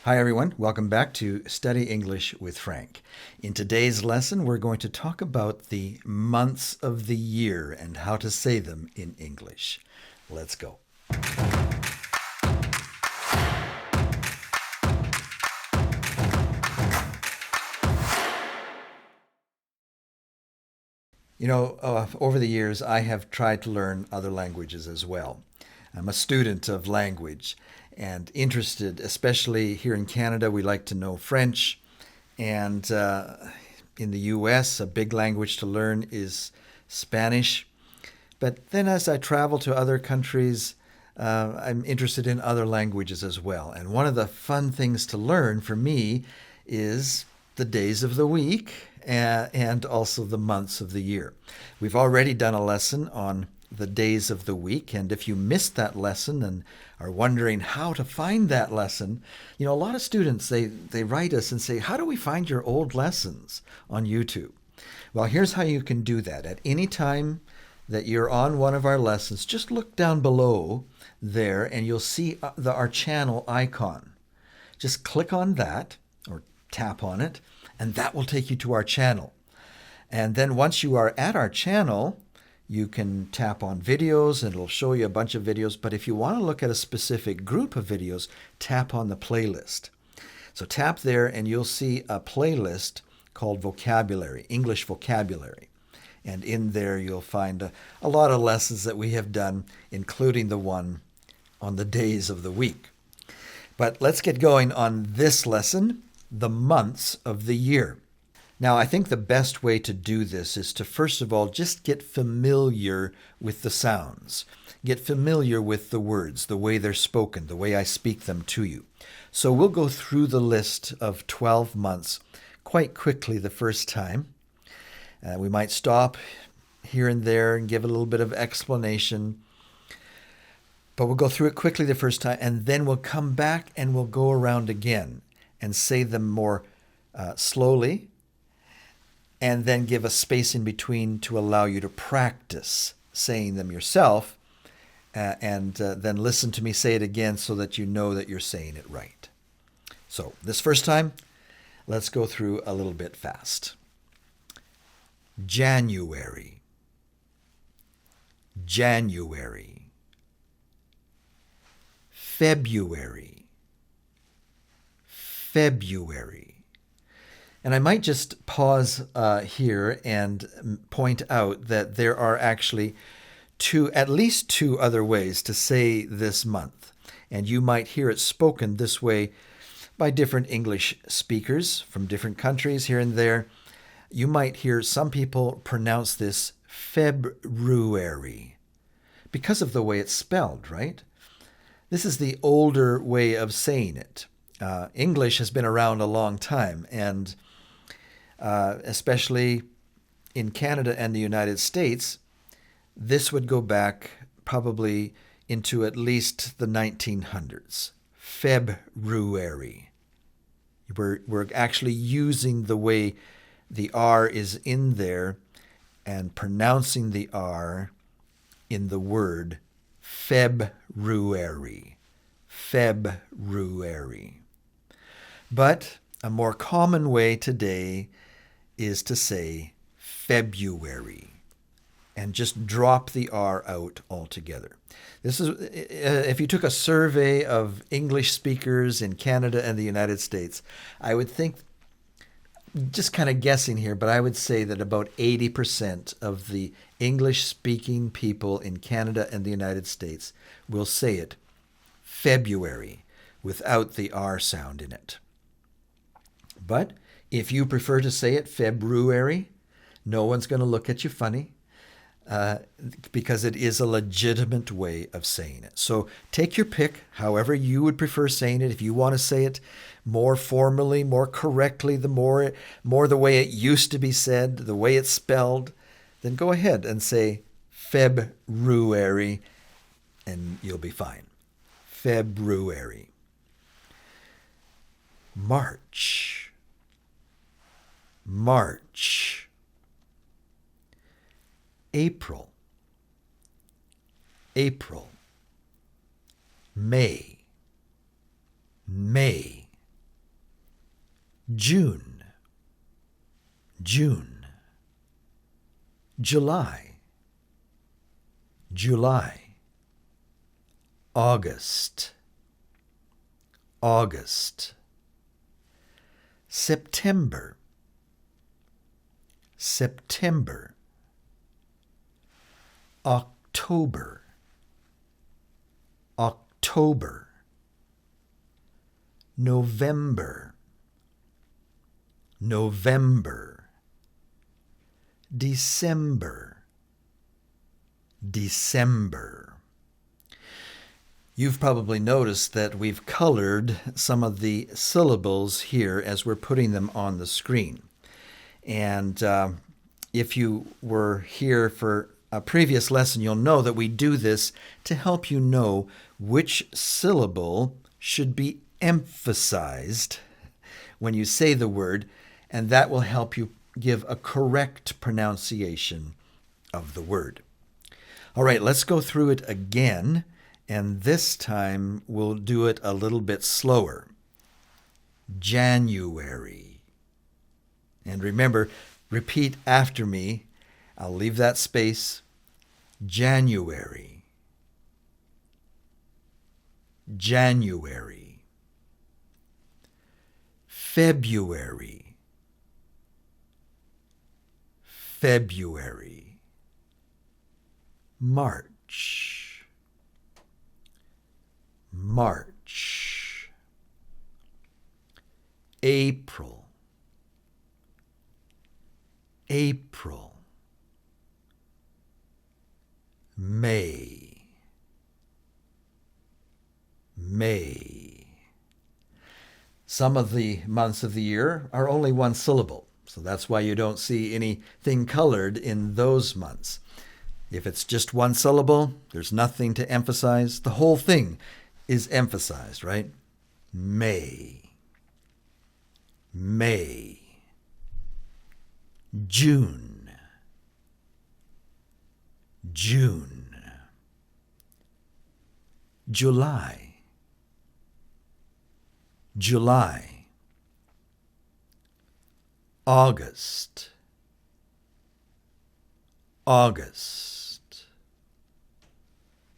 Hi, everyone. Welcome back to Study English with Frank. In today's lesson, we're going to talk about the months of the year and how to say them in English. Let's go. Over the years, I have tried to learn other languages as well. I'm a student of language and interested, especially here in Canada, we like to know French. And in the US, a big language to learn is Spanish. But then as I travel to other countries, I'm interested in other languages as well. And one of the fun things to learn for me is the days of the week and also the months of the year. We've already done a lesson on the days of the week. And if you missed that lesson and are wondering how to find that lesson, a lot of students, they write us and say, how do we find your old lessons on YouTube? Well, here's how you can do that. At any time that you're on one of our lessons, just look down below there and you'll see our channel icon. Just click on that or tap on it, and that will take you to our channel. And then once you are at our channel, you can tap on videos and it'll show you a bunch of videos. But if you want to look at a specific group of videos, tap on the playlist. So tap there and you'll see a playlist called Vocabulary, English Vocabulary. And in there you'll find a lot of lessons that we have done, including the one on the days of the week. But let's get going on this lesson, the months of the year. Now, I think the best way to do this is to, first of all, just get familiar with the sounds. Get familiar with the words, the way they're spoken, the way I speak them to you. So we'll go through the list of 12 months quite quickly the first time. We might stop here and there and give a little bit of explanation. But we'll go through it quickly the first time, and then we'll come back and we'll go around again and say them more slowly, and then give a space in between to allow you to practice saying them yourself, and then listen to me say it again so that you know that you're saying it right. So this first time, let's go through a little bit fast. January, January, February, February. And I might just pause here and point out that there are actually at least two other ways to say this month. And you might hear it spoken this way by different English speakers from different countries here and there. You might hear some people pronounce this February because of the way it's spelled, right? This is the older way of saying it. English has been around a long time, and especially in Canada and the United States, this would go back probably into at least the 1900s. February. We're actually using the way the R is in there and pronouncing the R in the word February. February. But a more common way today is to say February and just drop the R out altogether. This is if you took a survey of English speakers in Canada and the United States, I would think, just kind of guessing here, but I would say that about 80% of the English-speaking people in Canada and the United States will say it February without the R sound in it. But if you prefer to say it February, no one's going to look at you funny because it is a legitimate way of saying it. So take your pick, however you would prefer saying it. If you want to say it more formally, more correctly, the more the way it used to be said, the way it's spelled, then go ahead and say February and you'll be fine. February. March. March. April. April. May. May. June, June. July, July. August, August. September, September. October, October. November, November. December, December. You've probably noticed that we've colored some of the syllables here as we're putting them on the screen. And if you were here for a previous lesson, you'll know that we do this to help you know which syllable should be emphasized when you say the word, and that will help you give a correct pronunciation of the word. All right, let's go through it again, and this time we'll do it a little bit slower. January. And remember, repeat after me. I'll leave that space. January, January. February, February. March, March. April, April. May, May. Some of the months of the year are only one syllable, so that's why you don't see anything colored in those months. If it's just one syllable, there's nothing to emphasize. The whole thing is emphasized, right? May, May. June, June. July, July. August, August.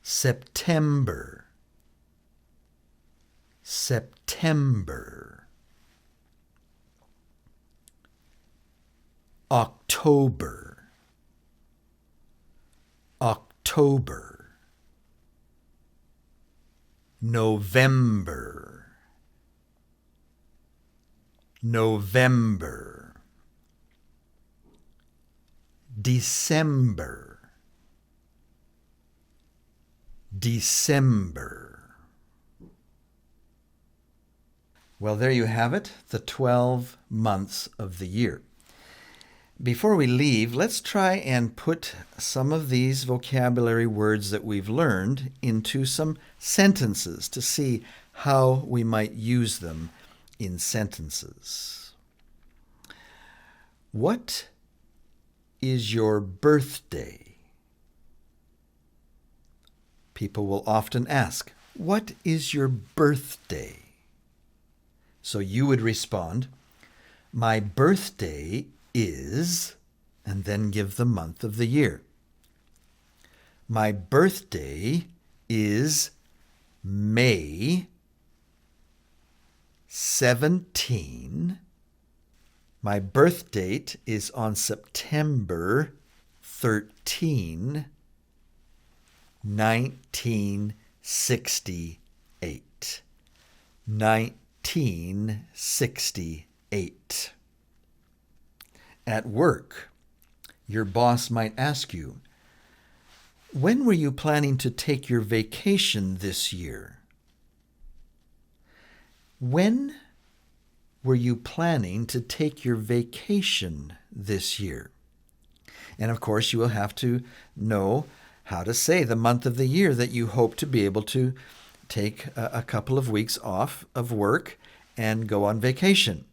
September, September. October, October. November, November. December, December. Well, there you have it, the 12 months of the year. Before we leave, let's try and put some of these vocabulary words that we've learned into some sentences to see how we might use them in sentences. What is your birthday? People will often ask, what is your birthday? So you would respond, my birthday is, and then give the month of the year. My birthday is May 17. My birth date is on September 13, 1968. 1968. At work, your boss might ask you, when were you planning to take your vacation this year? When were you planning to take your vacation this year? And of course, you will have to know how to say the month of the year that you hope to be able to take a couple of weeks off of work and go on vacation.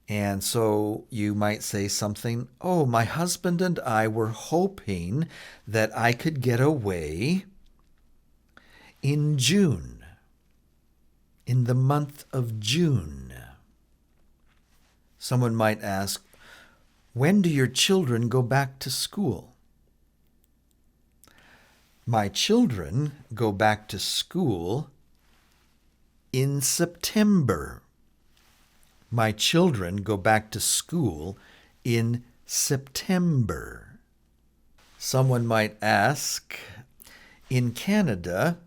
And so you might say something, oh, my husband and I were hoping that I could get away in June, in the month of June. Someone might ask, when do your children go back to school? My children go back to school in September. My children go back to school in September. Someone might ask, in Canada,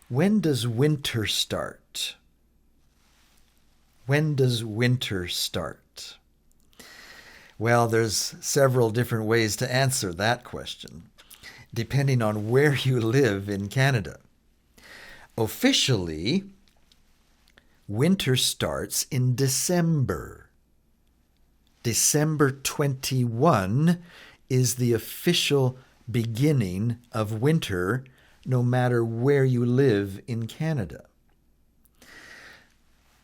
when does winter start? When does winter start? Well, there's several different ways to answer that question, depending on where you live in Canada. Officially, winter starts in December. December 21 is the official beginning of winter, no matter where you live in Canada.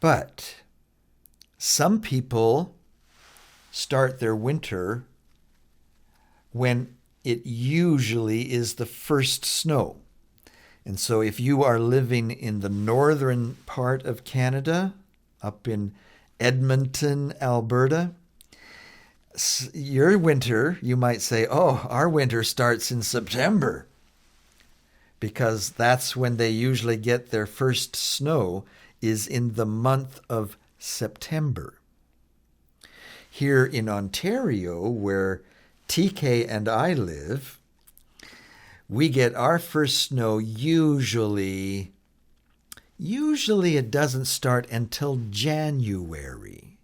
But some people start their winter when it usually is the first snow. And so if you are living in the northern part of Canada, up in Edmonton, Alberta, your winter, you might say, oh, our winter starts in September, because that's when they usually get their first snow, is in the month of September. Here in Ontario, where TK and I live, we get our first snow usually it doesn't start until January.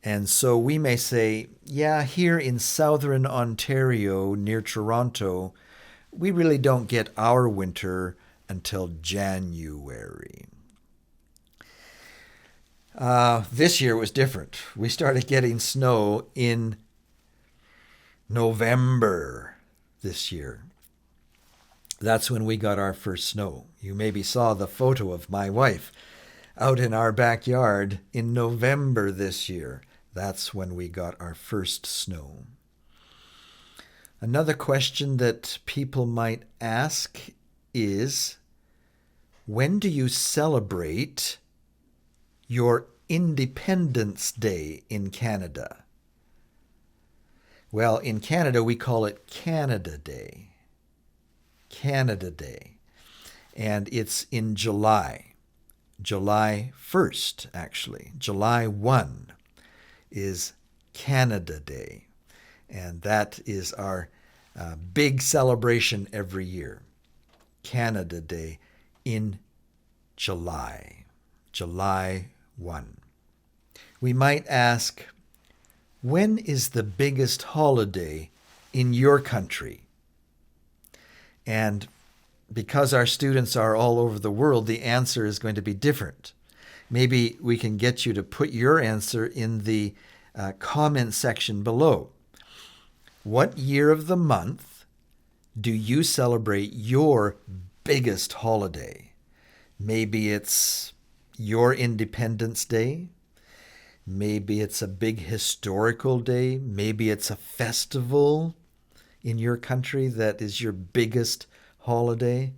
And so we may say, yeah, here in southern Ontario near Toronto, we really don't get our winter until January. This year was different. We started getting snow in November this year. That's when we got our first snow. You maybe saw the photo of my wife out in our backyard in November this year. That's when we got our first snow. Another question that people might ask is, when do you celebrate your Independence Day in Canada? Well, in Canada, we call it Canada Day. Canada Day. And it's in July. July 1st, actually. July 1 is Canada Day. And that is our big celebration every year. Canada Day in July. July 1. We might ask, when is the biggest holiday in your country? And because our students are all over the world, the answer is going to be different. Maybe we can get you to put your answer in the comment section below. What year of the month do you celebrate your biggest holiday? Maybe it's your Independence Day. Maybe it's a big historical day. Maybe it's a festival in your country that is your biggest holiday.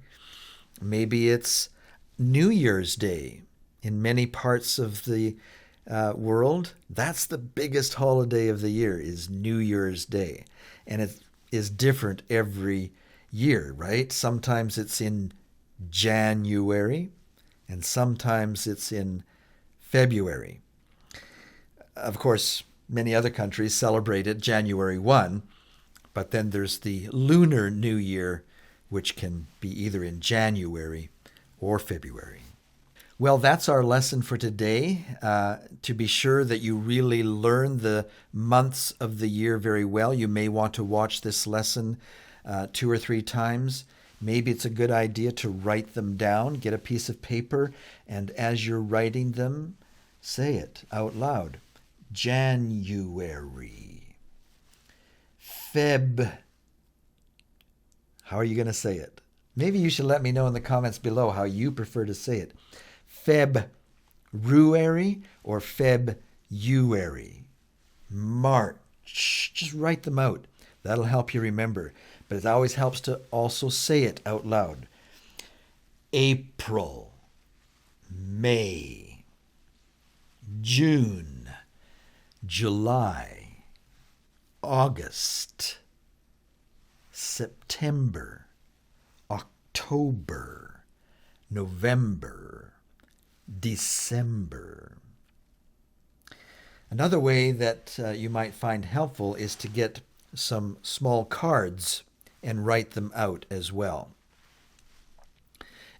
Maybe it's New Year's Day in many parts of the world. That's the biggest holiday of the year, is New Year's Day. And it is different every year, right? Sometimes it's in January, and sometimes it's in February. Of course, many other countries celebrate it January 1, but then there's the Lunar New Year, which can be either in January or February. Well, that's our lesson for today. To be sure that you really learn the months of the year very well, you may want to watch this lesson 2 or 3 times. Maybe it's a good idea to write them down, get a piece of paper, and as you're writing them, say it out loud. January. Feb. How are you going to say it? Maybe you should let me know in the comments below how you prefer to say it. February or Febuary. March. Just write them out. That'll help you remember. But it always helps to also say it out loud. April. May. June, July, August, September, October, November, December. Another way that you might find helpful is to get some small cards and write them out as well.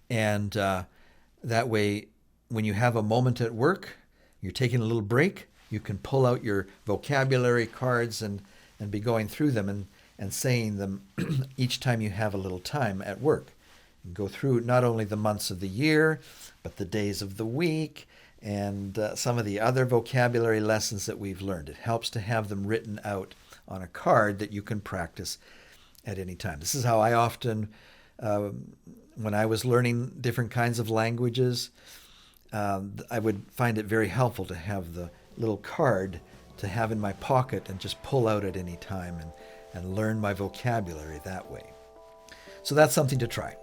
And that way, when you have a moment at work, you're taking a little break, you can pull out your vocabulary cards and be going through them and saying them each time you have a little time at work. And go through not only the months of the year, but the days of the week, and some of the other vocabulary lessons that we've learned. It helps to have them written out on a card that you can practice at any time. This is how I often, when I was learning different kinds of languages, I would find it very helpful to have the little card to have in my pocket and just pull out at any time and learn my vocabulary that way. So that's something to try.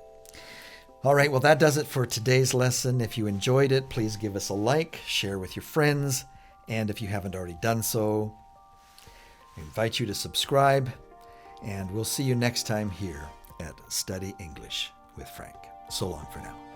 All right, well, that does it for today's lesson. If you enjoyed it, please give us a like, share with your friends, and if you haven't already done so, I invite you to subscribe, and we'll see you next time here at Study English with Frank. So long for now.